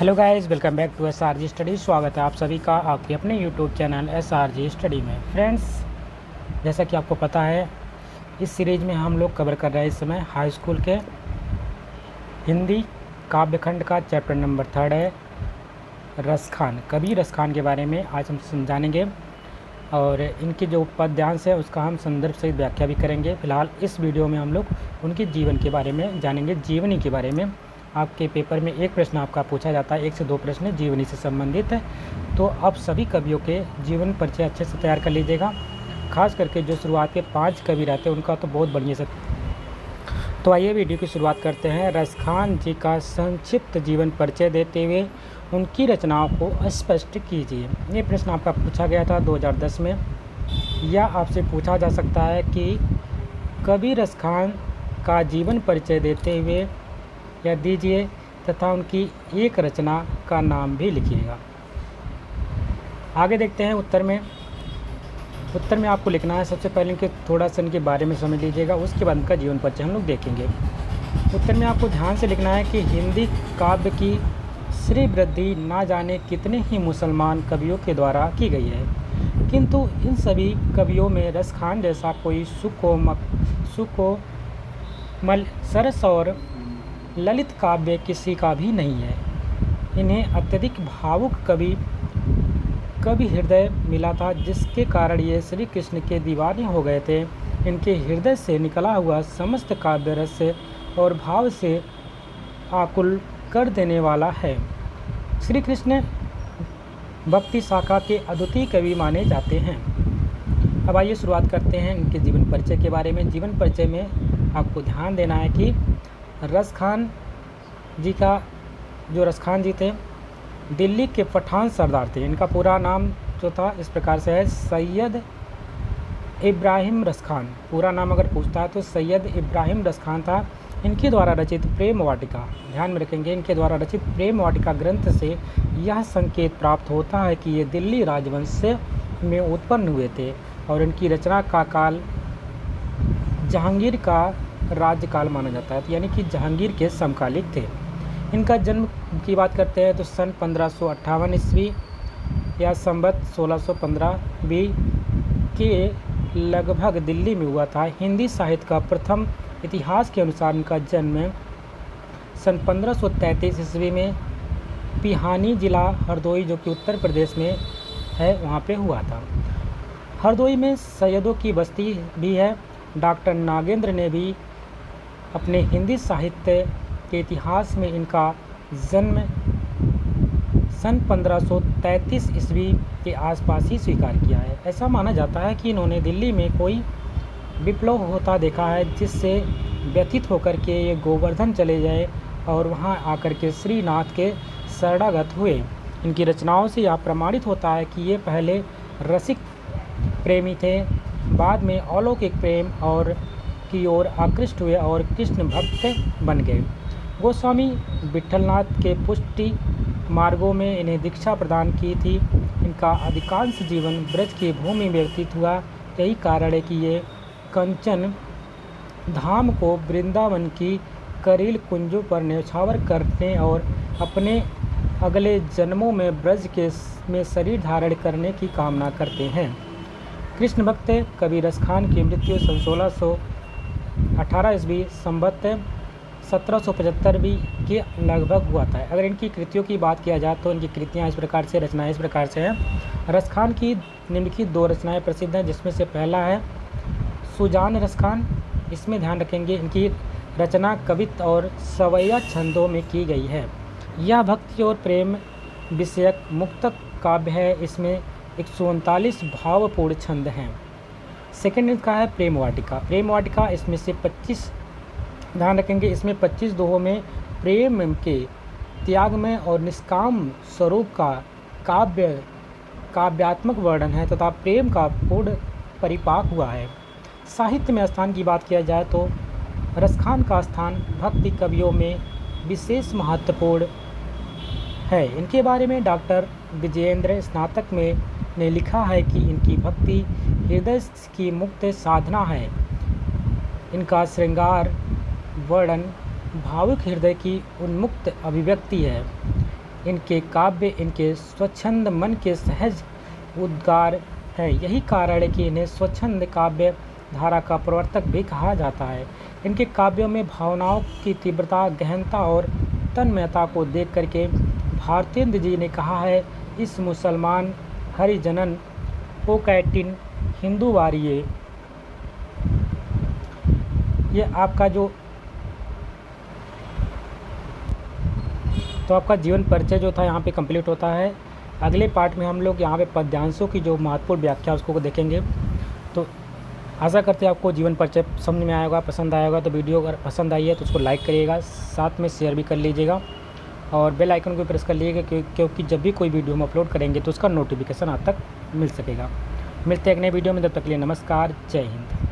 Hello guys, welcome back to SRG study. स्वागत है आप सभी का आपके अपने यूट्यूब चैनल SRG स्टडी में। फ्रेंड्स, जैसा कि आपको पता है, इस सीरीज़ में हम लोग कवर कर रहे हैं इस समय हाई स्कूल के हिंदी काव्यखंड का चैप्टर नंबर 3 है रसखान। कवि रसखान के बारे में आज हम समझानेंगे और इनके जो पद्यांश है उसका हम संदर्भ सहित व्याख्या भी करेंगे। फिलहाल इस वीडियो में हम लोग उनके जीवन के बारे में जानेंगे, जीवनी के बारे में। आपके पेपर में एक प्रश्न आपका पूछा जाता है, 1 से 2 प्रश्न जीवनी से संबंधित है। तो आप सभी कवियों के जीवन परिचय अच्छे से तैयार कर लीजिएगा। खास करके जो शुरुआत के 5 कवि रहते हैं उनका तो बहुत बढ़िया से। तो आइए वीडियो की शुरुआत करते हैं। रसखान जी का संक्षिप्त जीवन परिचय देते हुए उनकी रचनाओं को स्पष्ट कीजिए। ये प्रश्न आपका पूछा गया था 2010 में। यह आपसे पूछा जा सकता है कि कवि रसखान का जीवन परिचय देते हुए या दीजिए तथा उनकी एक रचना का नाम भी लिखिएगा। आगे देखते हैं उत्तर में आपको लिखना है सबसे पहले इनके थोड़ा सा इनके बारे में समझ लीजिएगा, उसके बाद इनका जीवन परिचय हम लोग देखेंगे। उत्तर में आपको ध्यान से लिखना है कि हिंदी काव्य की श्री वृद्धि ना जाने कितने ही मुसलमान कवियों के द्वारा की गई है, किंतु इन सभी कवियों में रसखान जैसा कोई सुकोमल सरस और ललित काव्य किसी का भी नहीं है। इन्हें अत्यधिक भावुक कवि हृदय मिला था, जिसके कारण ये श्री कृष्ण के दीवाने हो गए थे। इनके हृदय से निकला हुआ समस्त काव्य रस और भाव से आकुल कर देने वाला है। श्री कृष्ण भक्ति शाखा के अद्वितीय कवि माने जाते हैं। अब आइए शुरुआत करते हैं इनके जीवन परिचय के बारे में। जीवन परिचय में आपको ध्यान देना है कि रसखान जी थे, दिल्ली के पठान सरदार थे। इनका पूरा नाम जो था इस प्रकार से है, सैयद इब्राहिम रसखान। पूरा नाम अगर पूछता है तो सैयद इब्राहिम रसखान था। इनके द्वारा रचित प्रेम वाटिका, ध्यान में रखेंगे, इनके द्वारा रचित प्रेम वाटिका ग्रंथ से यह संकेत प्राप्त होता है कि ये दिल्ली राजवंश में उत्पन्न हुए थे और इनकी रचना का काल जहांगीर का राज्यकाल माना जाता है, यानी कि जहांगीर के समकालिक थे। इनका जन्म की बात करते हैं तो सन 1558 ईस्वी या संवत 1615 बी के लगभग दिल्ली में हुआ था। हिंदी साहित्य का प्रथम इतिहास के अनुसार इनका जन्म सन 1533 ईस्वी में पिहानी जिला हरदोई, जो कि उत्तर प्रदेश में है, वहाँ पे हुआ था। हरदोई में सैयदों की बस्ती भी है। डॉक्टर नागेंद्र ने भी अपने हिंदी साहित्य के इतिहास में इनका जन्म सन 1533 ईस्वी के आसपास ही स्वीकार किया है। ऐसा माना जाता है कि इन्होंने दिल्ली में कोई विप्लव होता देखा है, जिससे व्यथित होकर के ये गोवर्धन चले जाए और वहां आकर के श्रीनाथ के शरणागत हुए। इनकी रचनाओं से यह प्रमाणित होता है कि ये पहले रसिक प्रेमी थे, बाद में अलौकिक प्रेम और की ओर आकृष्ट हुए और कृष्ण भक्त बन गए। गोस्वामी विठलनाथ के पुष्टि मार्गों में इन्हें दीक्षा प्रदान की थी। इनका अधिकांश जीवन ब्रज की भूमि में व्यतीत हुआ। यही कारण है कि ये कंचन धाम को वृंदावन की करील कुंजों पर न्यौछावर करने और अपने अगले जन्मों में ब्रज में शरीर धारण करने की कामना करते हैं। कृष्ण भक्त कवि रसखान की मृत्यु सन 1618 ईस्वी संवत 1775 भी के लगभग हुआ था। अगर इनकी कृतियों की बात किया जाए तो इनकी कृतियाँ इस प्रकार से, रचनाएं इस प्रकार से हैं। रसखान की निम्नलिखित 2 रचनाएं प्रसिद्ध हैं, जिसमें से पहला है सुजान रसखान। इसमें ध्यान रखेंगे इनकी रचना कवित्व और सवैया छंदों में की गई है। यह भक्ति और प्रेम विषयक मुक्तक काव्य है। इसमें 139 भावपूर्ण छंद हैं। सेकेंड इनका है प्रेम वाटिका। प्रेम वाटिका इसमें से 25, ध्यान रखेंगे, इसमें 25 दोहों में प्रेम के त्यागमय और निष्काम स्वरूप का काव्यात्मक वर्णन है तथा प्रेम का पूर्ण परिपाक हुआ है। साहित्य में स्थान की बात किया जाए तो रसखान का स्थान भक्ति कवियों में विशेष महत्वपूर्ण है। इनके बारे में डॉक्टर विजयेंद्र स्नातक में ने लिखा है कि इनकी भक्ति हृदय की मुक्त साधना है। इनका श्रृंगार वर्णन भावुक हृदय की उन्मुक्त अभिव्यक्ति है। इनके काव्य इनके स्वच्छंद मन के सहज उद्गार है। यही कारण है कि इन्हें स्वच्छंद काव्य धारा का प्रवर्तक भी कहा जाता है। इनके काव्यों में भावनाओं की तीव्रता, गहनता और तन्मयता को देख करके भारतेंद्र जी ने कहा है, इस मुसलमान हरिजनन ओ कैटिन हिंदू वारिये। ये आपका जो तो आपका जीवन परिचय जो था यहाँ पे कंप्लीट होता है। अगले पार्ट में हम लोग यहाँ पे पद्यांशों की जो महत्वपूर्ण व्याख्या उसको देखेंगे। तो आशा करते हैं आपको जीवन परिचय समझ में आया होगा, पसंद आया होगा। तो वीडियो अगर पसंद आई है तो उसको लाइक करिएगा, साथ में शेयर भी कर लीजिएगा और बेल आइकन को प्रेस कर लीजिएगा, क्योंकि जब भी कोई वीडियो हम अपलोड करेंगे तो उसका नोटिफिकेशन आप तक मिल सकेगा। मिलते हैं एक नए वीडियो में, तब तक के लिए नमस्कार, जय हिंद।